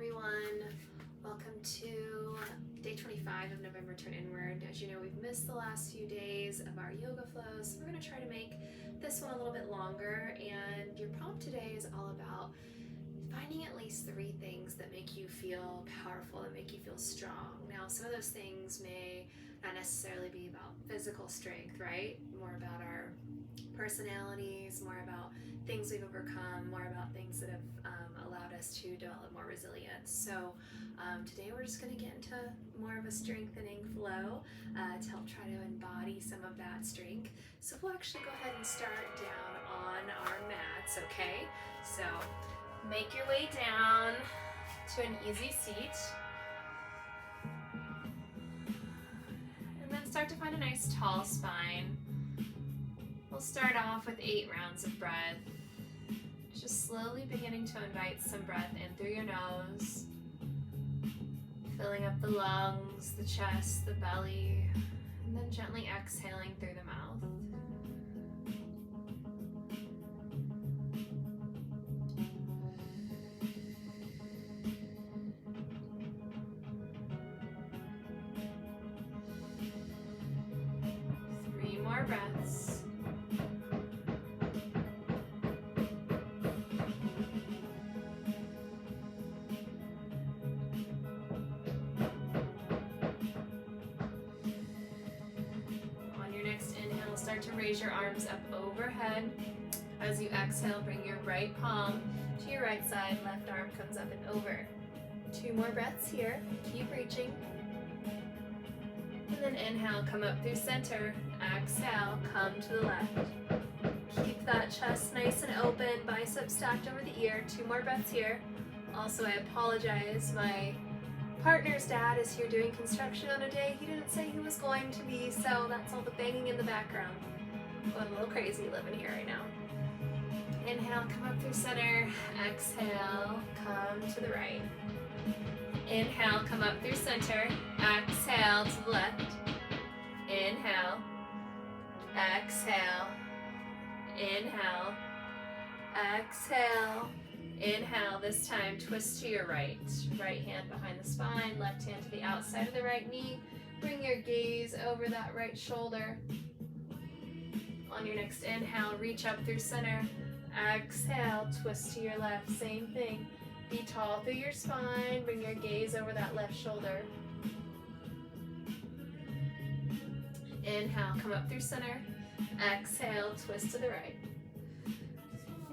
everyone. Welcome to day 25 of November Turn Inward. As you know, we've missed the last few days of our yoga flows, so we're going to try to make this one a little bit longer. And your prompt today is all about finding at least 3 things that make you feel powerful, that make you feel strong. Now, some of those things may not necessarily be about physical strength, right? More about our personalities, more about things we've overcome, more about things that have allowed us to develop more resilience. So today we're just going to get into more of a strengthening flow to help try to embody some of that strength. So we'll actually go ahead and start down on our mats, okay? So make your way down to an easy seat. And then start to find a nice tall spine. We'll start off with 8 rounds of breath. Just slowly beginning to invite some breath in through your nose, filling up the lungs, the chest, the belly, and then gently exhaling through the mouth. Three more breaths. Start to raise your arms up overhead. As you exhale, bring your right palm to your right side, left arm comes up and over. 2 more breaths here, keep reaching. And then inhale, come up through center. Exhale, come to the left. Keep that chest nice and open, biceps stacked over the ear. 2 more breaths here. Also, I apologize, my partner's dad is here doing construction on a day he didn't say he was going to be, so that's all the banging in the background. Going a little crazy living here right now. Inhale, come up through center. Exhale, come to the right. Inhale, come up through center. Exhale to the left. Inhale. Exhale. Inhale. Exhale. Inhale, this time twist to your right. Right hand behind the spine, left hand to the outside of the right knee. Bring your gaze over that right shoulder. On your next inhale, reach up through center. Exhale, twist to your left, same thing. Be tall through your spine, bring your gaze over that left shoulder. Inhale, come up through center. Exhale, twist to the right.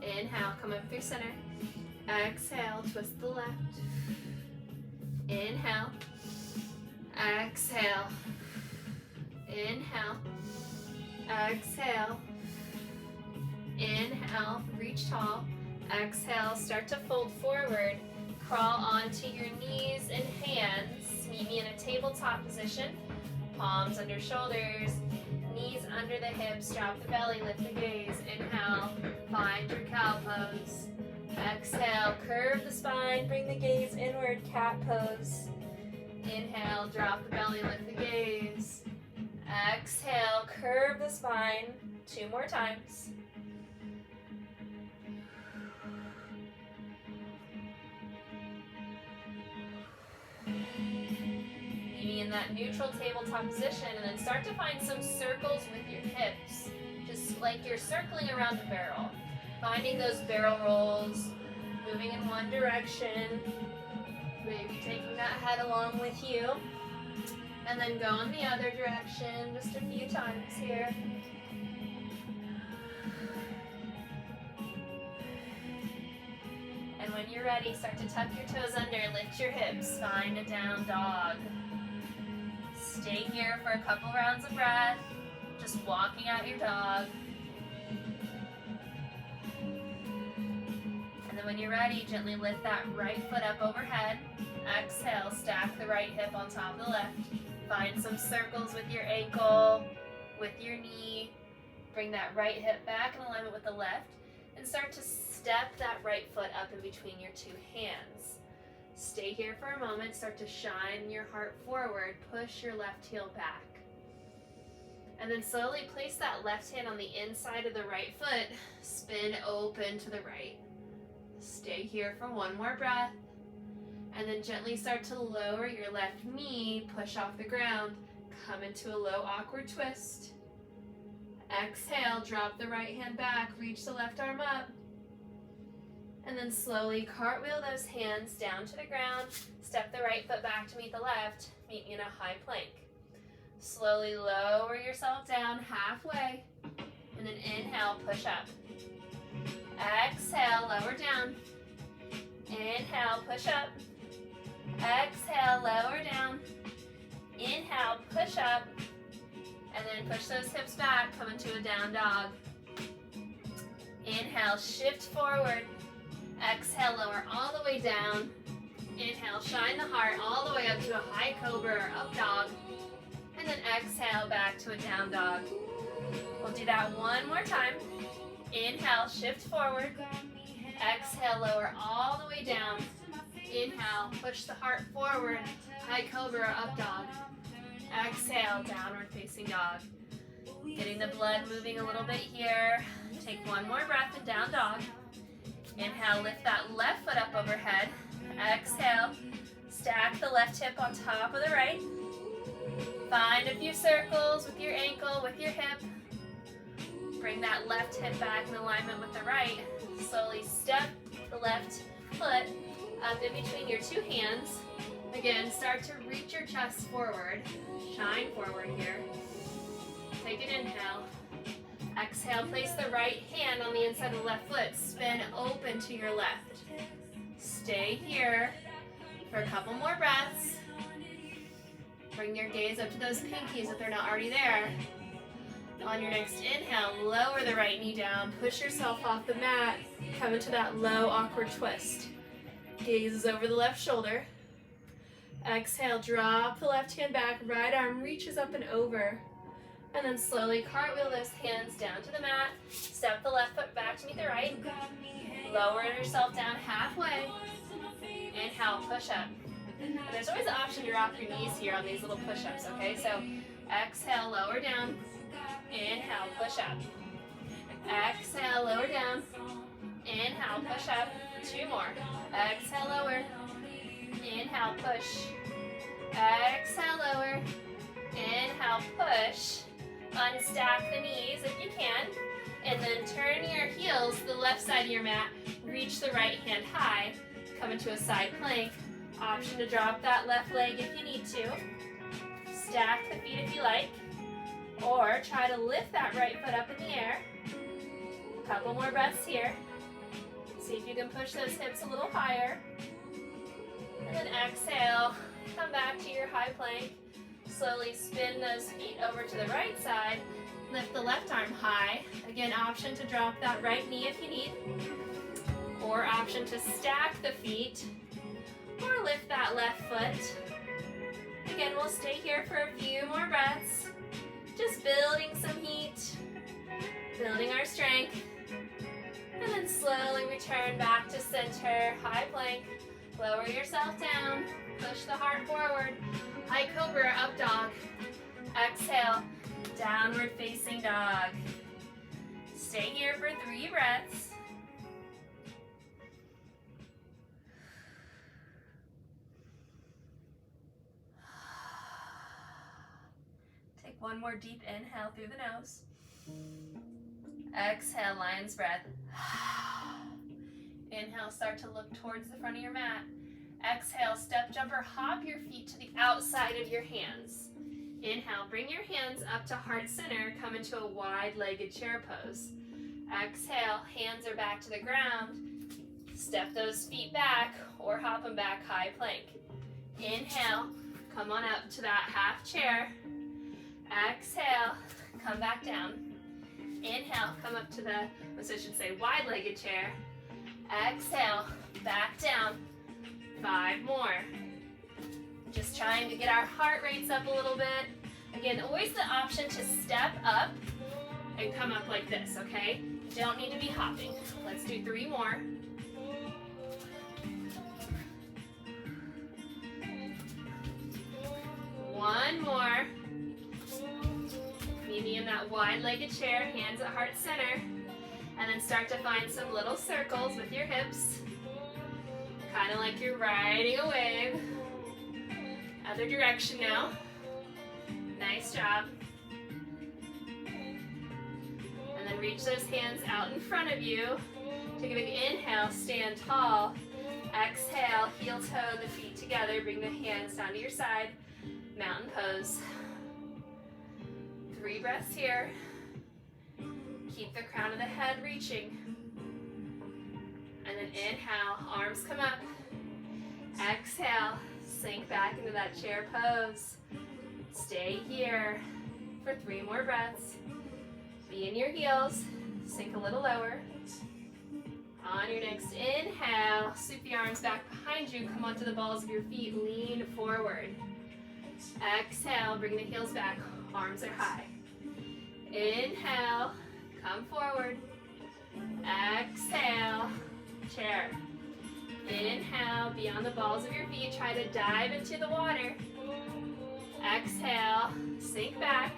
Inhale, come up through center. Exhale, twist to the left. Inhale. Exhale. Inhale. Exhale. Inhale, reach tall. Exhale, start to fold forward. Crawl onto your knees and hands. Meet me in a tabletop position. Palms under shoulders. Knees under the hips. Drop the belly, lift the gaze. Inhale, find your cow pose. Exhale, curve the spine, bring the gaze inward, cat pose. Inhale, drop the belly, lift the gaze. Exhale, curve the spine. 2 more times. Maybe in that neutral tabletop position, and then start to find some circles with your hips. Just like you're circling around a barrel. Finding those barrel rolls, moving in one direction, maybe taking that head along with you, and then go in the other direction just a few times here. And when you're ready, start to tuck your toes under, lift your hips, find a down dog. Stay here for a couple rounds of breath, just walking out your dog. When you're ready, gently lift that right foot up overhead. Exhale, stack the right hip on top of the left. Find some circles with your ankle, with your knee. Bring that right hip back in alignment with the left. And start to step that right foot up in between your 2 hands. Stay here for a moment. Start to shine your heart forward. Push your left heel back. And then slowly place that left hand on the inside of the right foot. Spin open to the right. Stay here for 1 more breath. And then gently start to lower your left knee, push off the ground, come into a low awkward twist. Exhale, drop the right hand back, reach the left arm up. And then slowly cartwheel those hands down to the ground, step the right foot back to meet the left, meet me in a high plank. Slowly lower yourself down halfway, and then inhale, push up. Exhale, lower down. Inhale, push up. Exhale, lower down. Inhale, push up. And then push those hips back, come into a down dog. Inhale, shift forward. Exhale, lower all the way down. Inhale, shine the heart all the way up to a high cobra or up dog. And then exhale, back to a down dog. We'll do that one more time. Inhale, shift forward. Exhale, lower all the way down. Inhale, push the heart forward, high cobra or up dog. Exhale, downward facing dog. Getting the blood moving a little bit here. Take one more breath in down dog. Inhale, lift that left foot up overhead. Exhale, stack the left hip on top of the right. Find a few circles with your ankle, with your hip. Bring that left hip back in alignment with the right. Slowly step the left foot up in between your two hands. Again, start to reach your chest forward. Shine forward here. Take an inhale. Exhale, place the right hand on the inside of the left foot. Spin open to your left. Stay here for a couple more breaths. Bring your gaze up to those pinkies if they're not already there. On your next inhale, lower the right knee down. Push yourself off the mat. Come into that low, awkward twist. Gaze is over the left shoulder. Exhale, drop the left hand back. Right arm reaches up and over. And then slowly cartwheel those hands down to the mat. Step the left foot back to meet the right. Lower yourself down halfway. Inhale, push up. And there's always the option to rock your knees here on these little push-ups, okay? So exhale, lower down. Inhale, push up. Exhale, lower down. Inhale, push up. Two more. Exhale, lower. Inhale, push. Exhale, lower. Inhale, push. Unstack the knees if you can. And then turn your heels to the left side of your mat. Reach the right hand high. Come into a side plank. Option to drop that left leg if you need to. Stack the feet if you like. Or try to lift that right foot up in the air. A couple more breaths here. See if you can push those hips a little higher. And then exhale, come back to your high plank. Slowly spin those feet over to the right side. Lift the left arm high. Again, option to drop that right knee if you need. Or option to stack the feet. Or lift that left foot. Again, we'll stay here for a few more breaths. Just building some heat. Building our strength. And then slowly return back to center, high plank. Lower yourself down, push the heart forward. High cobra, up dog. Exhale, downward facing dog. Stay here for 3 breaths. Take one more deep inhale through the nose. Exhale, lion's breath. Inhale, start to look towards the front of your mat. Exhale, step jumper, hop your feet to the outside of your hands. Inhale, bring your hands up to heart center, come into a wide-legged chair pose. Exhale, hands are back to the ground. Step those feet back or hop them back, high plank. Inhale, come on up to that half chair. Exhale, come back down. Inhale, come up to the, I should say, wide-legged chair. Exhale, back down. 5 more. Just trying to get our heart rates up a little bit. Again, always the option to step up and come up like this, okay? Don't need to be hopping. Let's do 3 more. One more. Meet me in that wide-legged chair, hands at heart center. And then start to find some little circles with your hips. Kind of like you're riding a wave. Other direction now. Nice job. And then reach those hands out in front of you. Take a big inhale, stand tall. Exhale, heel toe the feet together. Bring the hands down to your side. Mountain pose. 3 breaths here. Keep the crown of the head reaching. And then inhale, arms come up. Exhale, sink back into that chair pose. Stay here for 3 more breaths. Be in your heels, sink a little lower. On your next inhale, sweep the arms back behind you, come onto the balls of your feet, lean forward. Exhale, bring the heels back, arms are high. Inhale, come forward. Exhale, chair. Inhale, be on the balls of your feet, try to dive into the water. Exhale, sink back,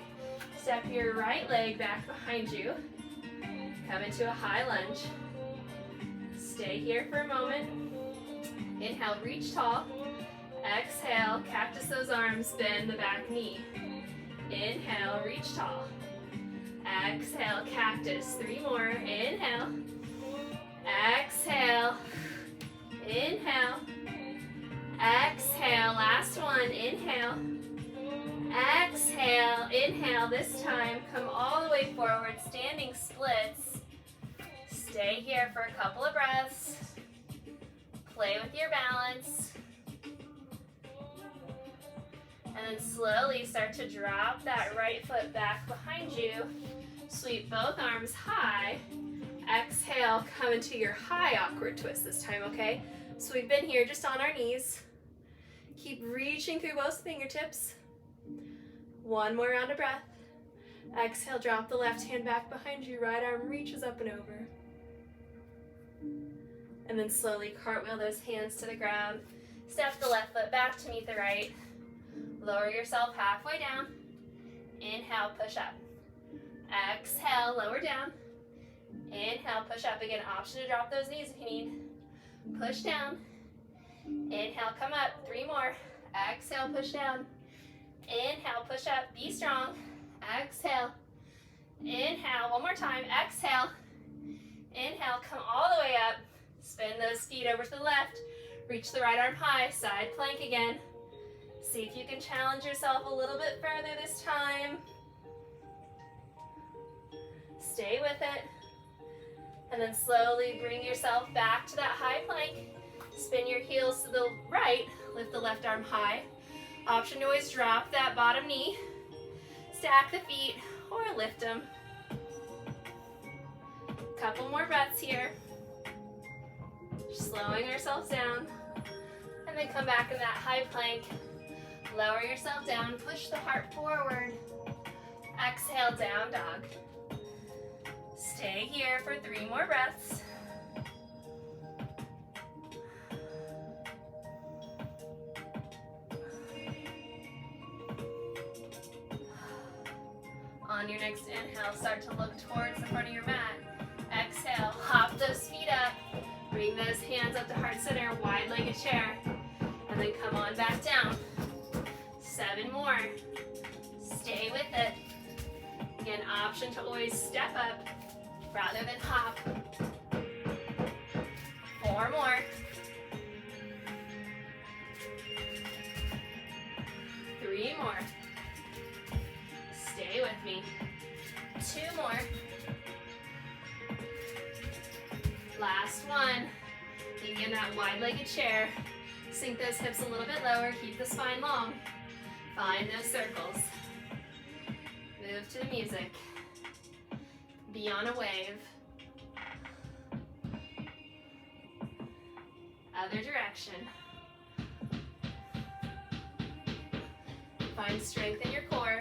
step your right leg back behind you. Come into a high lunge. Stay here for a moment. Inhale, reach tall. Exhale, cactus those arms, bend the back knee. Inhale, reach tall. Exhale, cactus. 3 more. Inhale. Exhale. Inhale. Exhale. Last one. Inhale. Exhale. Inhale. This time, come all the way forward, standing splits. Stay here for a couple of breaths. Play with your balance. And then slowly start to drop that right foot back behind you. Sweep both arms high. Exhale, come into your high awkward twist this time, okay? So we've been here just on our knees. Keep reaching through both fingertips. 1 more round of breath. Exhale, drop the left hand back behind you. Right arm reaches up and over. And then slowly cartwheel those hands to the ground. Step the left foot back to meet the right. Lower yourself halfway down. Inhale, push up. Exhale, lower down. Inhale, push up. Again, option to drop those knees if you need. Push down. Inhale, come up. 3 more. Exhale, push down. Inhale, push up. Be strong. Exhale. Inhale, 1 more time. Exhale. Inhale, come all the way up. Spin those feet over to the left. Reach the right arm high. Side plank again. See if you can challenge yourself a little bit further this time. Stay with it. And then slowly bring yourself back to that high plank. Spin your heels to the right. Lift the left arm high. Option to always drop that bottom knee. Stack the feet or lift them. Couple more breaths here. Slowing ourselves down. And then come back in that high plank. Lower yourself down, push the heart forward. Exhale, down dog. Stay here for 3 more breaths. On your next inhale, start to look towards the front of your mat. Exhale, hop those feet up. Bring those hands up to heart center, wide-legged chair. And then come on back down. 7 more. Stay with it. Again, option to always step up rather than hop. 4 more. 3 more. Stay with me. 2 more. Last one. Begin that wide-legged chair. Sink those hips a little bit lower. Keep the spine long. Find those circles. Move to the music. Be on a wave. Other direction. Find strength in your core.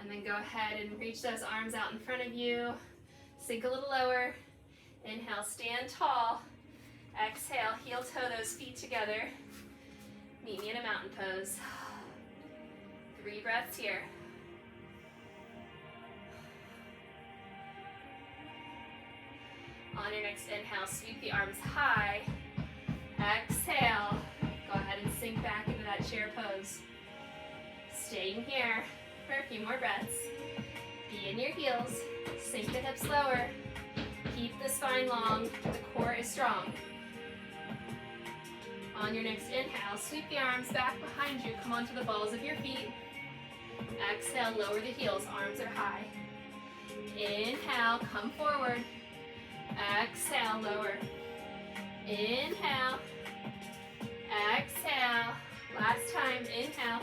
And then go ahead and reach those arms out in front of you. Sink a little lower. Inhale, stand tall. Exhale, heel toe those feet together. Meet me in a mountain pose. 3 breaths here. On your next inhale, sweep the arms high. Exhale. Go ahead and sink back into that chair pose. Staying here for a few more breaths. Be in your heels. Sink the hips lower. Keep the spine long. The core is strong. On your next inhale, sweep the arms back behind you. Come onto the balls of your feet. Exhale, lower the heels. Arms are high. Inhale, come forward. Exhale, lower. Inhale. Exhale. Last time, inhale.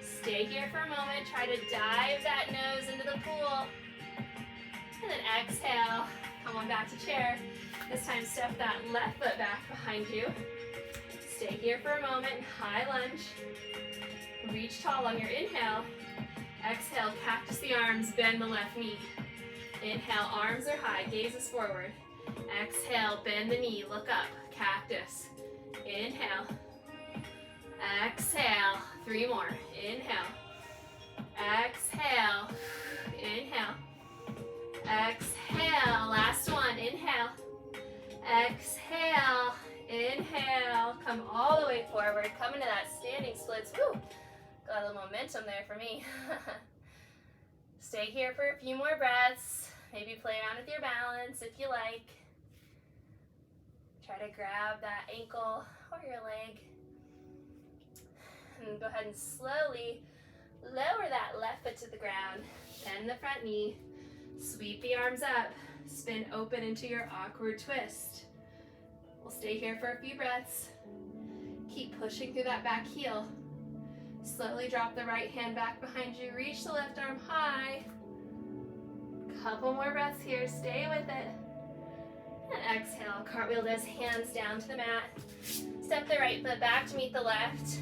Stay here for a moment. Try to dive that nose into the pool. And then exhale. Come on back to chair. This time, step that left foot back behind you. Stay here for a moment. High lunge. Reach tall on your inhale. Exhale, cactus the arms, bend the left knee. Inhale, arms are high, gaze is forward. Exhale, bend the knee, look up, cactus. Inhale. Exhale, 3 more. Inhale. Exhale. Inhale. Exhale. Last one. Inhale. Exhale. Inhale. Come all the way forward. Come into that standing splits. Woo! Got a little momentum there for me. Stay here for a few more breaths. Maybe play around with your balance if you like. Try to grab that ankle or your leg. And go ahead and slowly lower that left foot to the ground. Bend the front knee. Sweep the arms up. Spin open into your awkward twist. We'll stay here for a few breaths. Keep pushing through that back heel. Slowly drop the right hand back behind you. Reach the left arm high. Couple more breaths here. Stay with it. And exhale. Cartwheel those hands down to the mat. Step the right foot back to meet the left.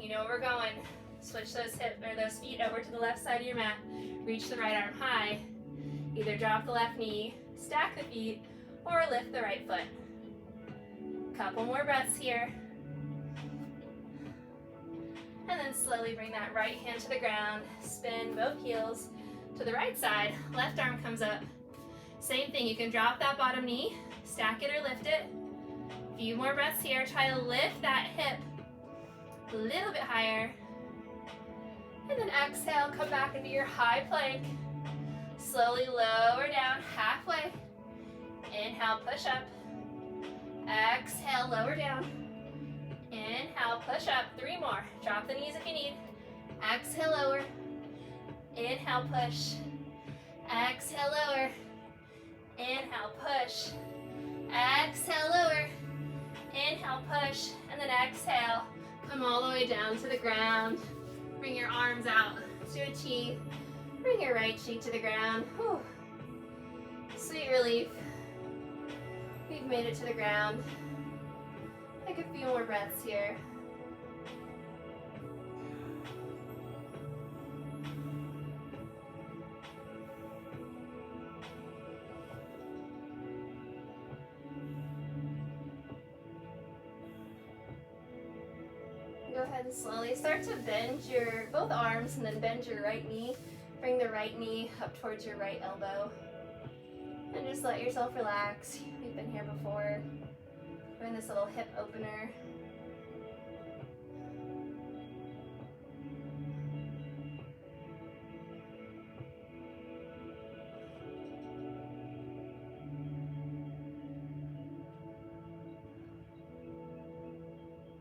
You know where we're going. Switch those feet over to the left side of your mat. Reach the right arm high. Either drop the left knee, stack the feet, or lift the right foot. Couple more breaths here. And then slowly bring that right hand to the ground. Spin both heels to the right side. Left arm comes up. Same thing, you can drop that bottom knee, stack it or lift it. A few more breaths here. Try to lift that hip a little bit higher. And then exhale, come back into your high plank. Slowly lower down halfway. Inhale, push up. Exhale, lower down. Inhale, push up. 3 more. Drop the knees if you need. Exhale, lower. Inhale, push. Exhale, lower. Inhale, push. Exhale, lower. Inhale, push. And then exhale. Come all the way down to the ground. Bring your arms out to a T. Bring your right cheek to the ground. Whew. Sweet relief. We've made it to the ground. Take a few more breaths here. Go ahead and slowly start to bend your both arms and then bend your right knee. Bring the right knee up towards your right elbow. And just let yourself relax. We've been here before. Doing this little hip opener.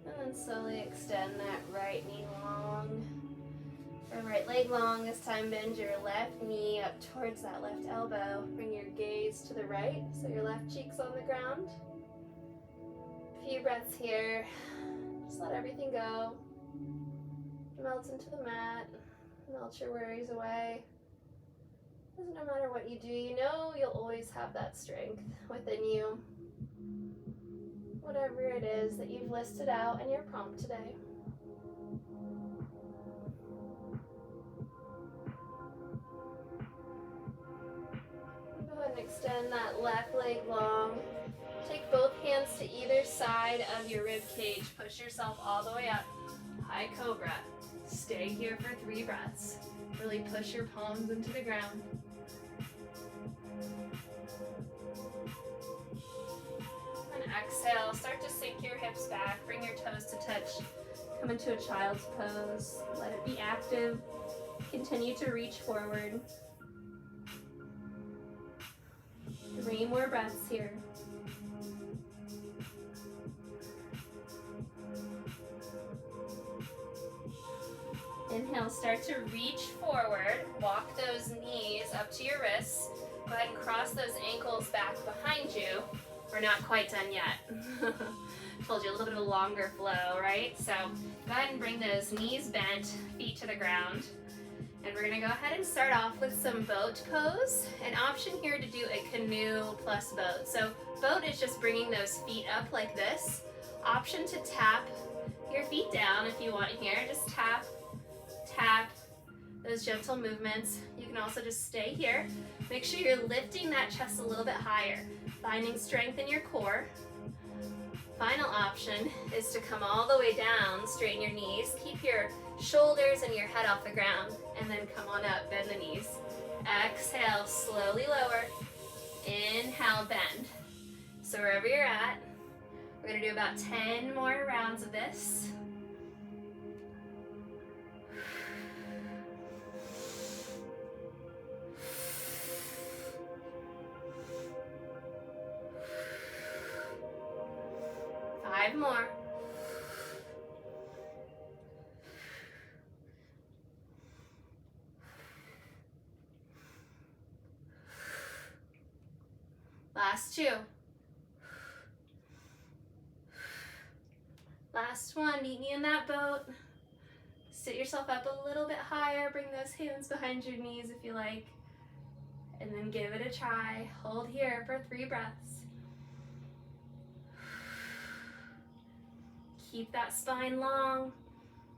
And then slowly extend that right knee long. Or right leg long. This time bend your left knee up towards that left elbow. Bring your gaze to the right so your left cheek's on the ground. A few breaths here. Just let everything go. Melt into the mat. Melt your worries away. Because no matter what you do, you know you'll always have that strength within you. Whatever it is that you've listed out in your prompt today. Go ahead and extend that left leg long. Take both hands to either side of your rib cage. Push yourself all the way up. High cobra. Stay here for 3 breaths. Really push your palms into the ground. exhale, start to sink your hips back, bring your toes to touch, come into a child's pose, let it be active, continue to reach forward. 3 more breaths here. Inhale, start to reach forward, walk those knees up to your wrists. Go ahead and cross those ankles back behind you. We're not quite done yet. Told you a little bit of a longer flow, right? So go ahead and bring those knees bent, feet to the ground. And we're gonna go ahead and start off with some boat pose. An option here to do a canoe plus boat. So boat is just bringing those feet up like this. Option to tap your feet down if you want here. Just tap, tap, those gentle movements. You can also just stay here. Make sure you're lifting that chest a little bit higher, finding strength in your core. Final option is to come all the way down, straighten your knees, keep your shoulders and your head off the ground, and then come on up, bend the knees. Exhale, slowly lower. Inhale, bend. So wherever you're at, we're gonna do about 10 more rounds of this. Five more. Last 2. Last one, meet me in that boat. Sit yourself up a little bit higher, bring those hands behind your knees if you like, and then give it a try. Hold here for 3 breaths. Keep that spine long,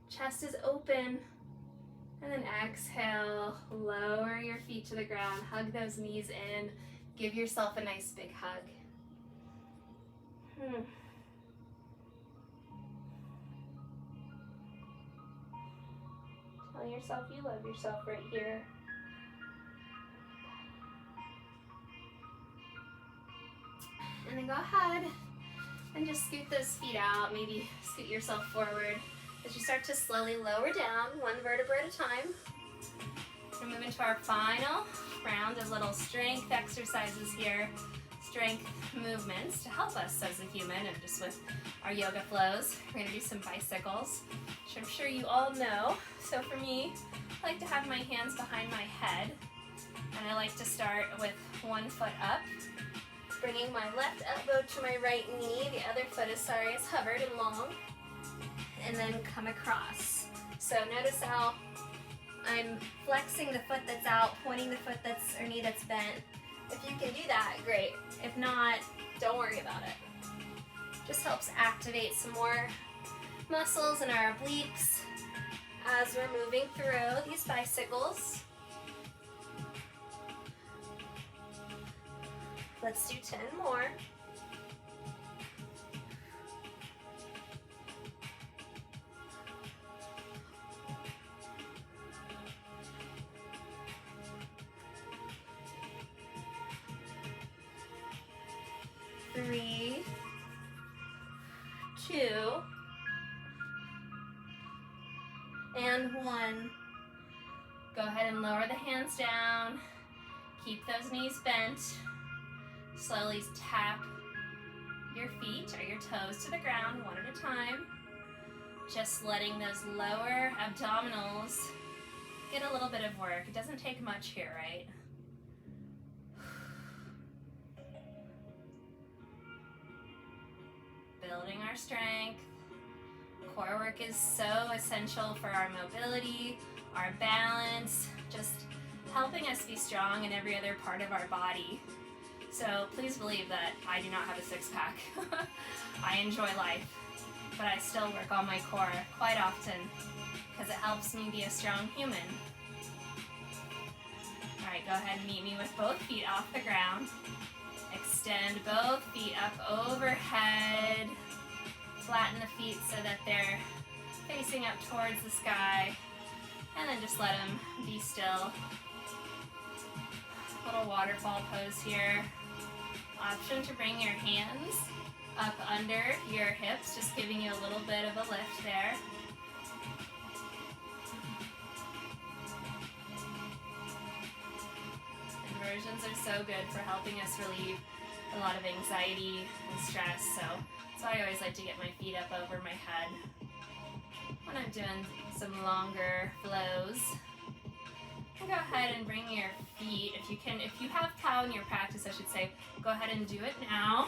chest is open, and then exhale, lower your feet to the ground, hug those knees in, give yourself a nice big hug. Tell yourself you love yourself right here. And then go ahead and just scoot those feet out, maybe scoot yourself forward as you start to slowly lower down, 1 vertebra at a time. We're move into our final round of little strength exercises here, strength movements to help us as a human and just with our yoga flows. We're gonna do some bicycles, which I'm sure you all know. So for me, I like to have my hands behind my head, and I like to start with 1 foot up, bringing my left elbow to my right knee, the other foot is hovered and long, and then come across. So notice how I'm flexing the foot that's out, pointing the foot that's, or knee that's bent. If you can do that, great. If not, don't worry about it. Just helps activate some more muscles in our obliques as we're moving through these bicycles. Let's do 10 more. Three, 2, and 1. Go ahead and lower the hands down. Keep those knees bent. Slowly tap your feet or your toes to the ground 1 at a time. Just letting those lower abdominals get a little bit of work. It doesn't take much here, right? Building our strength. Core work is so essential for our mobility, our balance, just helping us be strong in every other part of our body. So please believe that I do not have a 6-pack. I enjoy life, but I still work on my core quite often because it helps me be a strong human. All right, go ahead and meet me with both feet off the ground. Extend both feet up overhead. Flatten the feet so that they're facing up towards the sky. And then just let them be still. Little waterfall pose here. Option to bring your hands up under your hips, just giving you a little bit of a lift there. Inversions are so good for helping us relieve a lot of anxiety and stress, so that's why I always like to get my feet up over my head when I'm doing some longer flows. And go ahead and bring your feet, if you have cow in your practice, I should say, go ahead and do it now.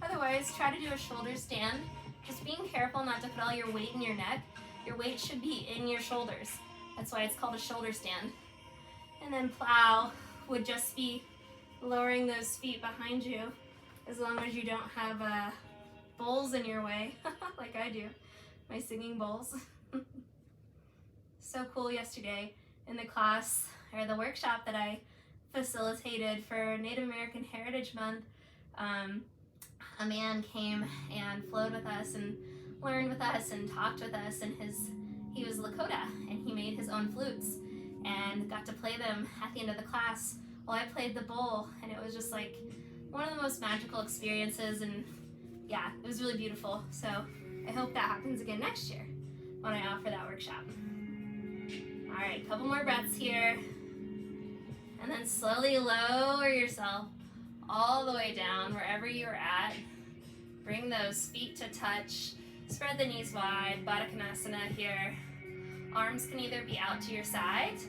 Otherwise, try to do a shoulder stand. Just being careful not to put all your weight in your neck. Your weight should be in your shoulders. That's why it's called a shoulder stand. And then plow would just be lowering those feet behind you, as long as you don't have bowls in your way, like I do, my singing bowls. So cool yesterday in the class, or the workshop that I facilitated for Native American Heritage Month, a man came and flowed with us and learned with us and talked with us, and he was Lakota, and he made his own flutes and got to play them at the end of the class while I played the bowl, and it was just like one of the most magical experiences, and yeah, it was really beautiful. So I hope that happens again next year when I offer that workshop. All right, a couple more breaths here, and then slowly lower yourself all the way down wherever you're at. Bring those feet to touch, spread the knees wide, Baddha Konasana here. Arms can either be out to your side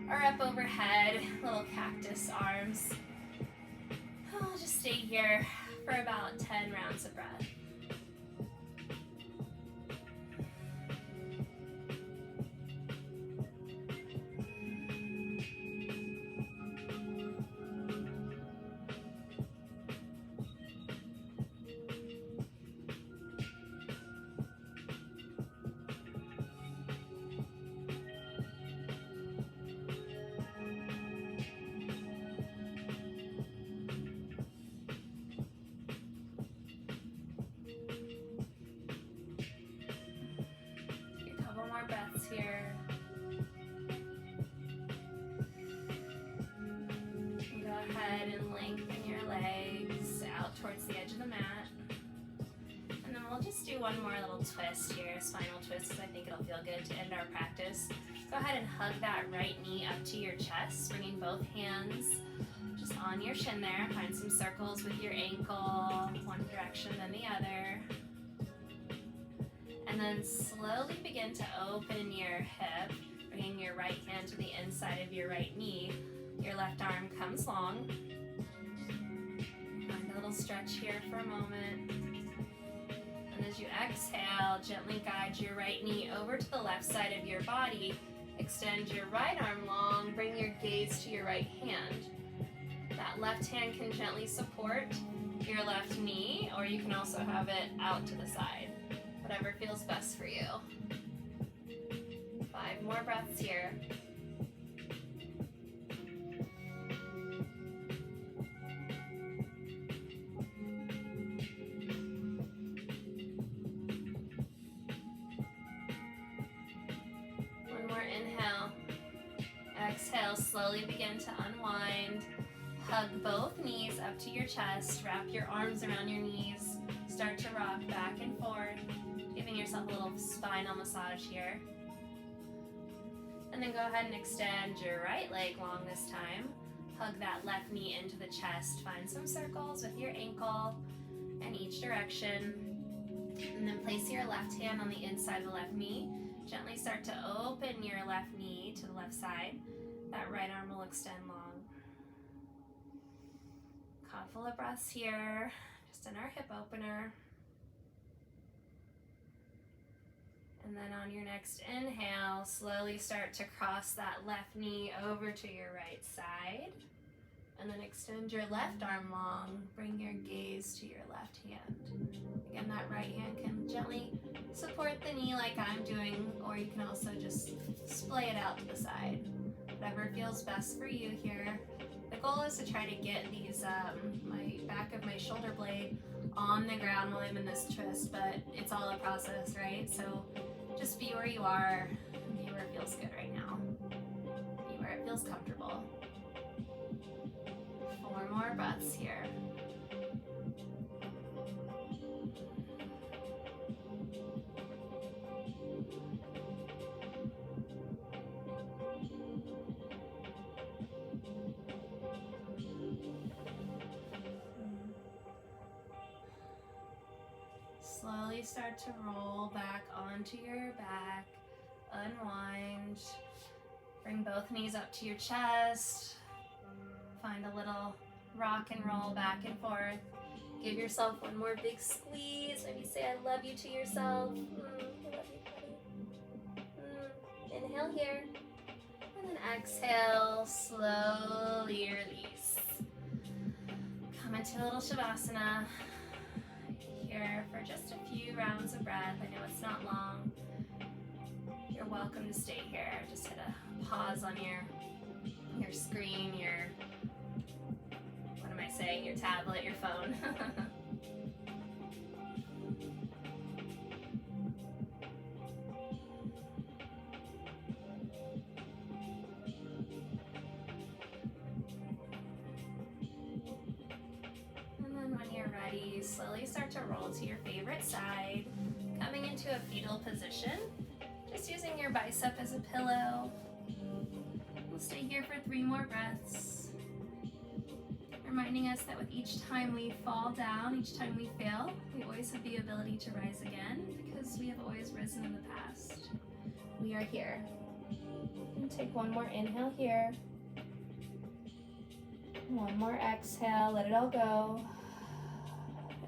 or up overhead, little cactus arms. I'll just stay here for about 10 rounds of breath. Breaths here. And go ahead and lengthen your legs out towards the edge of the mat. And then we'll just do one more little twist here, spinal twist, because I think it'll feel good to end our practice. Go ahead and hug that right knee up to your chest, bringing both hands just on your shin there. Find some circles with your ankle, one direction then the other. And then slowly begin to open your hip, bringing your right hand to the inside of your right knee. Your left arm comes long. Find a little stretch here for a moment. And as you exhale, gently guide your right knee over to the left side of your body. Extend your right arm long, bring your gaze to your right hand. That left hand can gently support your left knee, or you can also have it out to the side. Whatever feels best for you. 5 more breaths here. One more inhale. Exhale, slowly begin to unwind. Hug both knees up to your chest. Wrap your arms around your knees. Start to rock back and forth, giving yourself a little spinal massage here. And then go ahead and extend your right leg long this time. Hug that left knee into the chest. Find some circles with your ankle in each direction. And then place your left hand on the inside of the left knee. Gently start to open your left knee to the left side. That right arm will extend long. Couple of breaths here, just in our hip opener. And then on your next inhale, slowly start to cross that left knee over to your right side. And then extend your left arm long. Bring your gaze to your left hand. Again, that right hand can gently support the knee like I'm doing, or you can also just splay it out to the side. Whatever feels best for you here. The goal is to try to get these, my back of my shoulder blade on the ground while I'm in this twist, but it's all a process, right? So just be where you are, be where it feels good right now. Be where it feels comfortable. 4 more breaths here. Slowly start to roll back onto your back. Unwind. Bring both knees up to your chest. Find a little rock and roll back and forth. Give yourself one more big squeeze. Maybe say I love you to yourself. I love you, buddy. Inhale here. And then exhale, slowly release. Come into a little Shavasana. Here for just a few rounds of breath. I know it's not long. You're welcome to stay here. Just hit a pause on your screen, what am I saying? Your tablet, your phone. And then when you're ready, slowly start to roll to your favorite side, coming into a fetal position. Just using your bicep as a pillow. We'll stay here for 3 more breaths. Reminding us that with each time we fall down, each time we fail, we always have the ability to rise again because we have always risen in the past. We are here. And take one more inhale here. One more exhale, let it all go.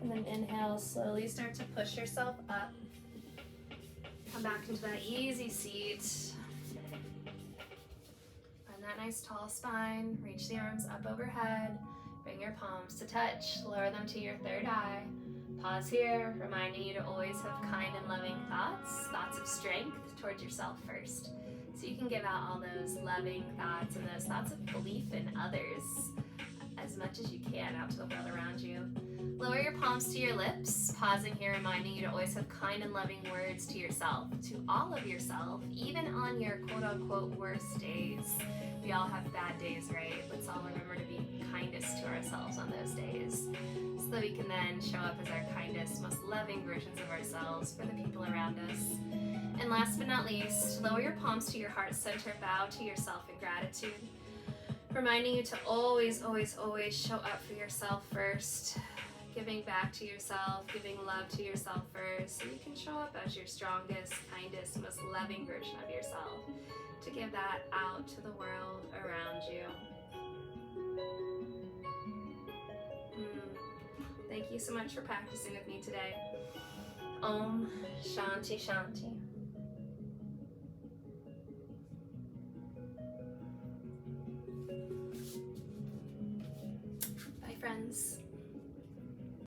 And then inhale, slowly start to push yourself up. Come back into that easy seat. Find that nice tall spine. Reach the arms up overhead. Bring your palms to touch. Lower them to your third eye. Pause here, reminding you to always have kind and loving thoughts. Thoughts of strength towards yourself first. So you can give out all those loving thoughts and those thoughts of belief in others as much as you can out to the world around you. Lower your palms to your lips, pausing here, reminding you to always have kind and loving words to yourself, to all of yourself, even on your quote-unquote worst days. We all have bad days, right? Let's all remember to be kindest to ourselves on those days, so that we can then show up as our kindest, most loving versions of ourselves for the people around us. And last but not least, lower your palms to your heart center, bow to yourself in gratitude, reminding you to always, always, always show up for yourself first. Giving back to yourself, giving love to yourself first, so you can show up as your strongest, kindest, most loving version of yourself, to give that out to the world around you. Thank you so much for practicing with me today. Om Shanti Shanti.